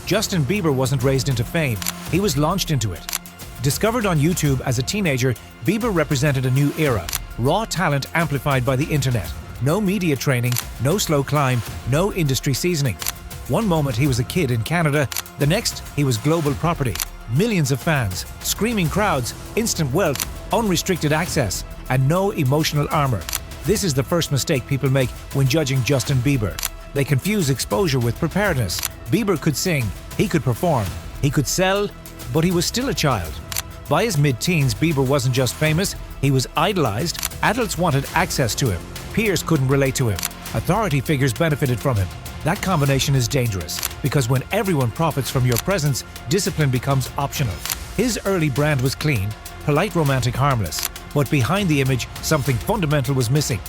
Justin Bieber wasn't raised into fame, he was launched into it. Discovered on YouTube as a teenager, Bieber represented a new era. Raw talent amplified by the internet. No media training, no slow climb, no industry seasoning. One moment he was a kid in Canada, the next he was global property. Millions of fans, screaming crowds, instant wealth, unrestricted access, and no emotional armor. This is the first mistake people make when judging Justin Bieber. They confuse exposure with preparedness. Bieber could sing, he could perform, he could sell, but he was still a child. By his mid-teens, Bieber wasn't just famous, he was idolized. Adults wanted access to him. Peers couldn't relate to him. Authority figures benefited from him. That combination is dangerous, because when everyone profits from your presence, discipline becomes optional. His early brand was clean, polite, romantic, harmless. But behind the image, something fundamental was missing.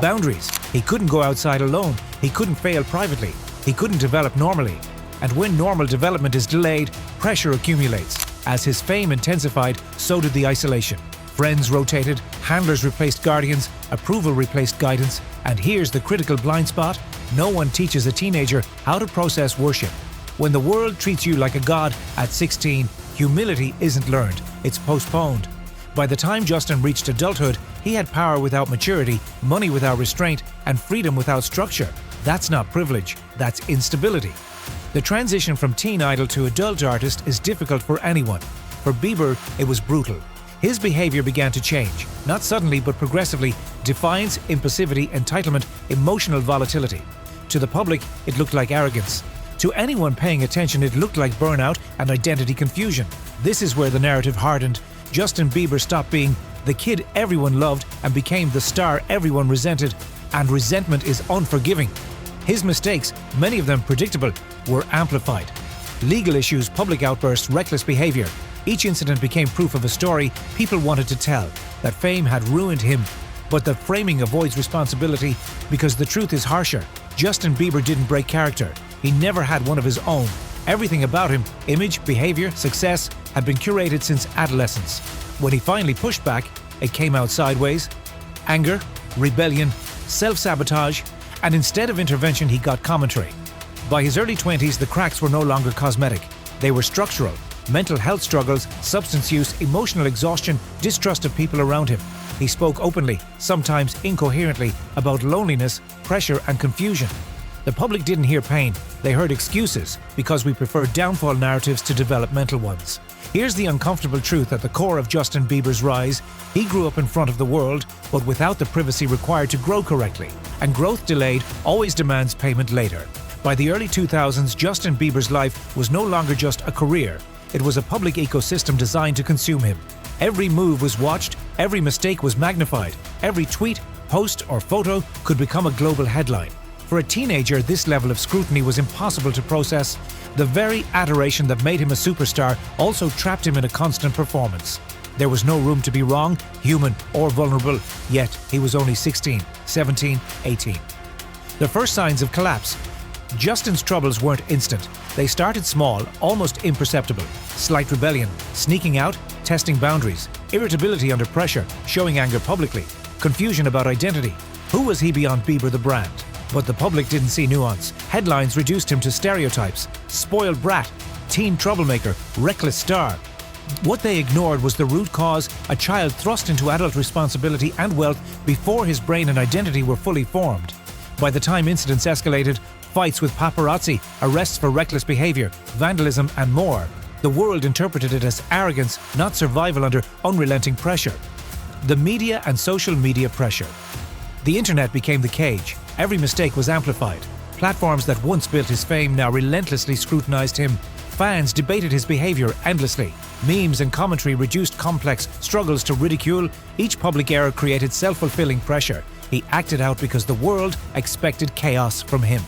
Boundaries. He couldn't go outside alone. He couldn't fail privately. He couldn't develop normally. And when normal development is delayed, pressure accumulates. As his fame intensified, so did the isolation. Friends rotated, handlers replaced guardians, approval replaced guidance, and here's the critical blind spot: no one teaches a teenager how to process worship. When the world treats you like a god at 16, humility isn't learned, it's postponed. By the time Justin reached adulthood, he had power without maturity, money without restraint, and freedom without structure. That's not privilege, that's instability. The transition from teen idol to adult artist is difficult for anyone. For Bieber, it was brutal. His behavior began to change, not suddenly but progressively: defiance, impulsivity, entitlement, emotional volatility. To the public, it looked like arrogance. To anyone paying attention, it looked like burnout and identity confusion. This is where the narrative hardened. Justin Bieber stopped being the kid everyone loved and became the star everyone resented, and resentment is unforgiving. His mistakes, many of them predictable, were amplified. Legal issues, public outbursts, reckless behavior. Each incident became proof of a story people wanted to tell, that fame had ruined him. But the framing avoids responsibility because the truth is harsher. Justin Bieber didn't break character. He never had one of his own. Everything about him, image, behavior, success, had been curated since adolescence. When he finally pushed back, it came out sideways. Anger, rebellion, self-sabotage, and instead of intervention, he got commentary. By his early 20s, the cracks were no longer cosmetic. They were structural. Mental health struggles, substance use, emotional exhaustion, distrust of people around him. He spoke openly, sometimes incoherently, about loneliness, pressure, and confusion. The public didn't hear pain, they heard excuses, because we prefer downfall narratives to developmental ones. Here's the uncomfortable truth at the core of Justin Bieber's rise: he grew up in front of the world, but without the privacy required to grow correctly. And growth delayed always demands payment later. By the early 2000s, Justin Bieber's life was no longer just a career. It was a public ecosystem designed to consume him. Every move was watched, every mistake was magnified, every tweet, post, or photo could become a global headline. For a teenager, this level of scrutiny was impossible to process. The very adoration that made him a superstar also trapped him in a constant performance. There was no room to be wrong, human, or vulnerable, yet he was only 16, 17, 18. The first signs of collapse. Justin's troubles weren't instant. They started small, almost imperceptible. Slight rebellion, sneaking out, testing boundaries, irritability under pressure, showing anger publicly, confusion about identity. Who was he beyond Bieber the brand? But the public didn't see nuance. Headlines reduced him to stereotypes: spoiled brat, teen troublemaker, reckless star. What they ignored was the root cause: a child thrust into adult responsibility and wealth before his brain and identity were fully formed. By the time incidents escalated, fights with paparazzi, arrests for reckless behavior, vandalism, and more, the world interpreted it as arrogance, not survival under unrelenting pressure. The media and social media pressure. The internet became the cage. Every mistake was amplified. Platforms that once built his fame now relentlessly scrutinized him. Fans debated his behavior endlessly. Memes and commentary reduced complex struggles to ridicule. Each public error created self-fulfilling pressure. He acted out because the world expected chaos from him.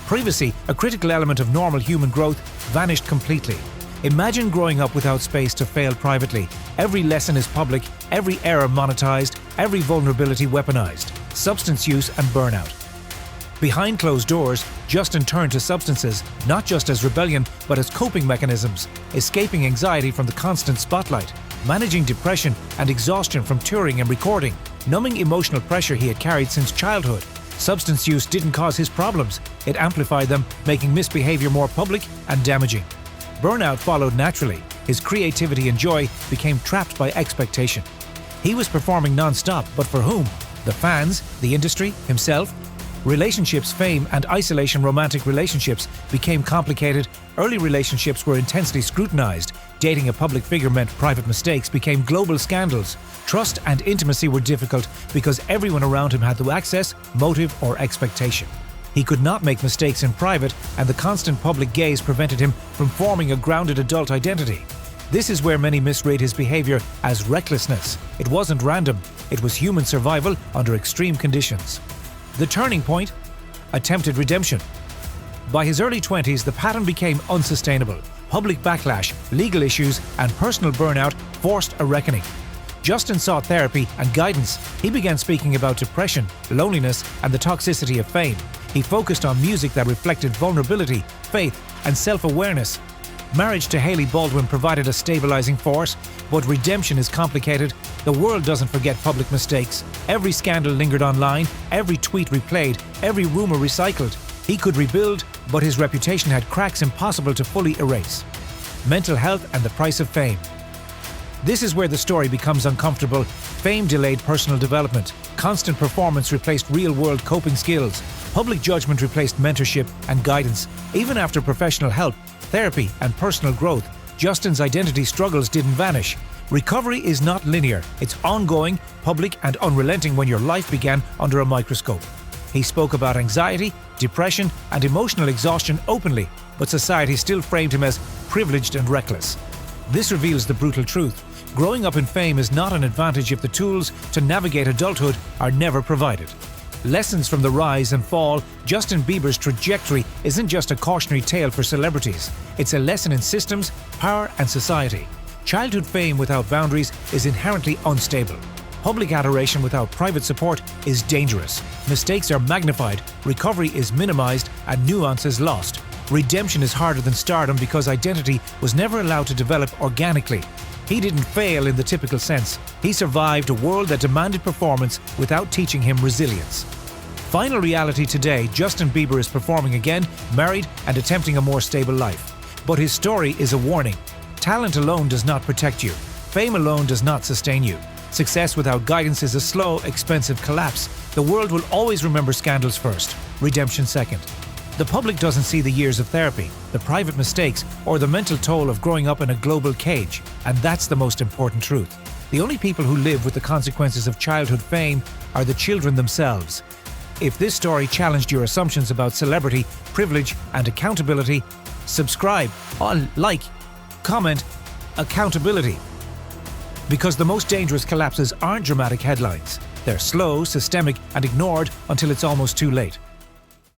Privacy, a critical element of normal human growth, vanished completely. Imagine growing up without space to fail privately. Every lesson is public, every error monetized, every vulnerability weaponized. Substance use and burnout. Behind closed doors, Justin turned to substances, not just as rebellion, but as coping mechanisms, escaping anxiety from the constant spotlight, managing depression and exhaustion from touring and recording, numbing emotional pressure he had carried since childhood. Substance use didn't cause his problems, it amplified them, making misbehavior more public and damaging. Burnout followed naturally. His creativity and joy became trapped by expectation. He was performing non-stop, but for whom? The fans, the industry, himself? Relationships, fame, and isolation. Romantic relationships became complicated. Early relationships were intensely scrutinized. Dating a public figure meant private mistakes became global scandals. Trust and intimacy were difficult because everyone around him had the access, motive, or expectation. He could not make mistakes in private, and the constant public gaze prevented him from forming a grounded adult identity. This is where many misread his behavior as recklessness. It wasn't random, it was human survival under extreme conditions. The turning point? Attempted redemption. By his early 20s, the pattern became unsustainable. Public backlash, legal issues, and personal burnout forced a reckoning. Justin sought therapy and guidance. He began speaking about depression, loneliness, and the toxicity of fame. He focused on music that reflected vulnerability, faith, and self-awareness. Marriage to Hailey Baldwin provided a stabilizing force, but redemption is complicated. The world doesn't forget public mistakes. Every scandal lingered online, every tweet replayed, every rumor recycled. He could rebuild, but his reputation had cracks impossible to fully erase. Mental health and the price of fame. This is where the story becomes uncomfortable. Fame delayed personal development. Constant performance replaced real-world coping skills. Public judgment replaced mentorship and guidance. Even after professional help, therapy, and personal growth, Justin's identity struggles didn't vanish. Recovery is not linear. It's ongoing, public, and unrelenting when your life began under a microscope. He spoke about anxiety, depression, and emotional exhaustion openly, but society still framed him as privileged and reckless. This reveals the brutal truth. Growing up in fame is not an advantage if the tools to navigate adulthood are never provided. Lessons from the rise and fall. Justin Bieber's trajectory isn't just a cautionary tale for celebrities. It's a lesson in systems, power, and society. Childhood fame without boundaries is inherently unstable. Public adoration without private support is dangerous. Mistakes are magnified, recovery is minimized, and nuance is lost. Redemption is harder than stardom because identity was never allowed to develop organically. He didn't fail in the typical sense. He survived a world that demanded performance without teaching him resilience. Final reality today, Justin Bieber is performing again, married, and attempting a more stable life. But his story is a warning. Talent alone does not protect you. Fame alone does not sustain you. Success without guidance is a slow, expensive collapse. The world will always remember scandals first, redemption second. The public doesn't see the years of therapy, the private mistakes, or the mental toll of growing up in a global cage. And that's the most important truth. The only people who live with the consequences of childhood fame are the children themselves. If this story challenged your assumptions about celebrity, privilege, and accountability, subscribe, like, comment, accountability. Because the most dangerous collapses aren't dramatic headlines. They're slow, systemic, and ignored until it's almost too late.